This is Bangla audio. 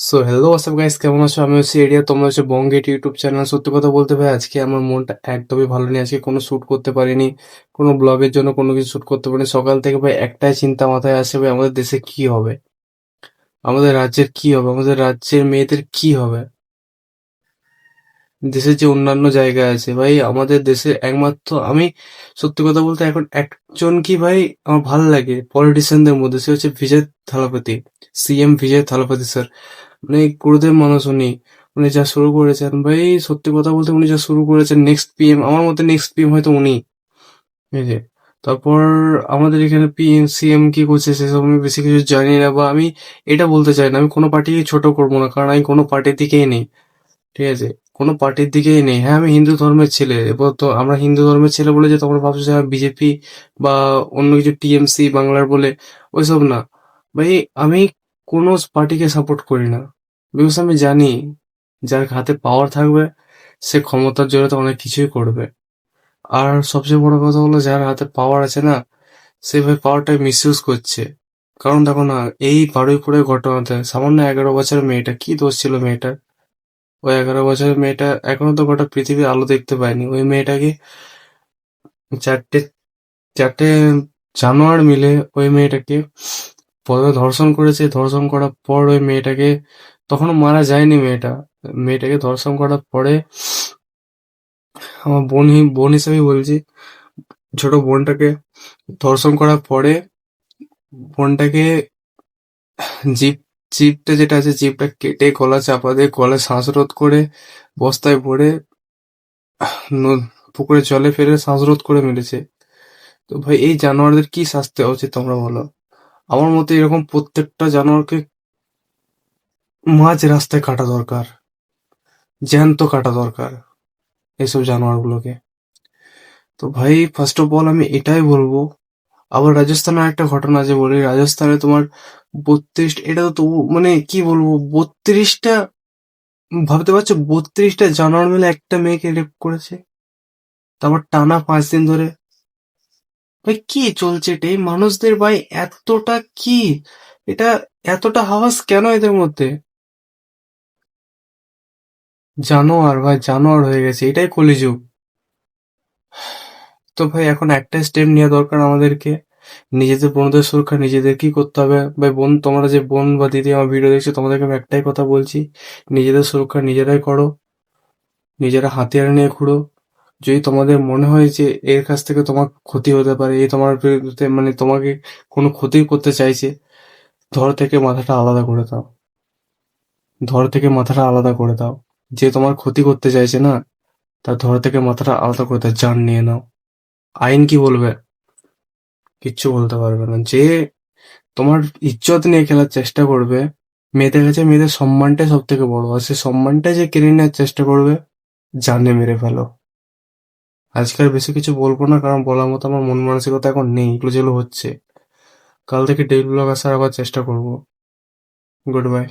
সো হ্যালো হোয়াটসঅ্যাপ গাইস, কেমন আছো? আমি হচ্ছে এরিয়া, তোমরা হচ্ছে বঙ্গেট ইউটিউব চ্যানেল। সত্যি কথা বলতে ভাই, আজকে আমার মনটা একদমই ভালো নেই। আজকে কোনো শ্যুট করতে পারিনি, কোনো ব্লগের জন্য কোনো কিছু শ্যুট করতে পারিনি। সকাল থেকে ভাই একটাই চিন্তা মাথায় আসে, ভাই আমাদের দেশে কি হবে, আমাদের রাজ্যের কি হবে, আমাদের রাজ্যের মেয়েদের কি হবে। দেশের যে অন্যান্য জায়গা আছে ভাই, আমাদের দেশের একমাত্র আমি সত্যি কথা বলতে এখন একজন কি ভাই আমার ভালো লাগে পলিটিশিয়ানদের মধ্যে, সে হচ্ছে বিজয় থালাপতি, সিএম বিজয় থালাপতি স্যার। মানে গুরুদেব মানুষ উনি। উনি যা শুরু করেছেন ভাই, সত্যি কথা বলতে উনি যা শুরু করেছেন, নেক্সট পিএম, আমার মতে নেক্সট পিএম হয়তো উনি। এই যে তারপর আমাদের এখানে পিএম সিএম কি করছে সেসব আমি বেশি কিছু জানি না, বা আমি এটা বলতে চাই না, আমি কোনো পার্টিকে ছোট করবো না, কারণ আমি কোনো পার্টির দিকেই নেই। ঠিক আছে, কোনো পার্টির দিকেই নেই। হ্যাঁ, আমি হিন্দু ধর্মের ছেলে, এবার তো আমরা হিন্দু ধর্মের ছেলে বলে যে তোমরা ভাবছো যে বিজেপি বা অন্য কিছু টিএমসি বাংলার বলে, ওইসব না ভাই। আমি কোনো পার্টিকে সাপোর্ট করি না, বিকজ আমি জানি যার হাতে পাওয়ার থাকবে সে ক্ষমতার জন্য তো অনেক কিছুই করবে। আর সবচেয়ে বড় কথা হলো, যার হাতে পাওয়ার আছে না, সে ভাই পাওয়ারটা মিসইউজ করছে। কারণ দেখো না, এই বারুইপুরের ঘটনাতে সামান্য 11 বছরের মেয়েটা, কি দোষ ছিল মেয়েটার? ওই 11 বছরের মেয়েটা এখনো তো গোটা পৃথিবীর আলো দেখতে পায়নি। ওই মেয়েটাকে চারটে চারটে জানোয়ার মিলে ওই মেয়েটাকে প্রথমে ধর্ষণ করেছে। ধর্ষণ করার পর ওই মেয়েটাকে, তখনও মারা যায়নি মেয়েটা, মেয়েটাকে ধর্ষণ করার পরে, আমার বোন হিসেবে বলছি, ছোট বোনটাকে ধর্ষণ করার পরে বোনটাকে জিপ জিপটা যেটা আছে, জিপটা কেটে গলা চাপা দিয়ে গলায় শ্বাসরোধ করে বস্তায় ভরে পুকুরে জলে ফেলে শ্বাসরোধ করে মেরেছে। তো ভাই এই জানোয়ারদের কি শাস্তি হওয়া উচিত তোমরা বলো? আমার মতে এরকম প্রত্যেকটা জানোয়ারকে মাঝ রাস্তায় কাটা দরকার, জ্যান্ত কাটা দরকার এইসব জানোয়ারগুলোকে। তো ভাই ফার্স্ট অফ অল আমি এটাই বলবো। আবার রাজস্থানের একটা ঘটনা আছে বলি, রাজস্থানে তোমার 32, এটা তো তবু মানে কি বলবো, 32টা, ভাবতে পারছো 32টা জানোয়ার মিলে একটা মেয়েকে রেপ করেছে, তারপর টানা 5 দিন ধরে। ভাই কি চলছে এটা এই মানুষদের? ভাই এতটা কি, এটা এতটা হাওয়াস কেন এদের মধ্যে? জানোয়ার ভাই, জানোয়ার হয়ে গেছে, এটাই কলিযুগ। তো ভাই এখন একটা স্টেপ নেওয়া দরকার আমাদেরকে, নিজেদের বোনদের সুরক্ষা নিজেদেরকেই করতে হবে। ভাই বোন, তোমরা যে বোন বা দিদি আমার ভিডিও দেখছো, তোমাদেরকে আমি একটাই কথা বলছি, নিজেদের সুরক্ষা নিজেরাই করো, নিজেরা হাতিয়ার নিয়ে ঘুরো। যদি তোমাদের মনে হয় যে এর কাছ থেকে তোমার ক্ষতি হতে পারে, এই তোমার বিরুদ্ধে মানে তোমাকে কোনো ক্ষতি করতে চাইছে, ধর থেকে মাথাটা আলাদা করে দাও, ধর থেকে মাথাটা আলাদা করে দাও। যে তোমার ক্ষতি করতে চাইছে না, তার ধর থেকে মাথাটা আলাদা করে দাও, জান নিয়ে নাও। আইন কি বলবে? কিচ্ছু বলতে পারবে না। যে তোমার ইজ্জত নিয়ে খেলার চেষ্টা করবে, মেয়েদের কাছে মেয়েদের সম্মানটাই সব থেকে বড়, আর সে সম্মানটা যে কেড়ে নেওয়ার চেষ্টা করবে, জানে মেরে ফেলো। আজকাল বেশি কিছু বলবো না, কারণ বলার মতো আমার মন মানসিকতা এখন নেই, এগুলো যেগুলো হচ্ছে। কাল থেকে ডেইলি ব্লগ আসার আবার চেষ্টা করবো। Good bye.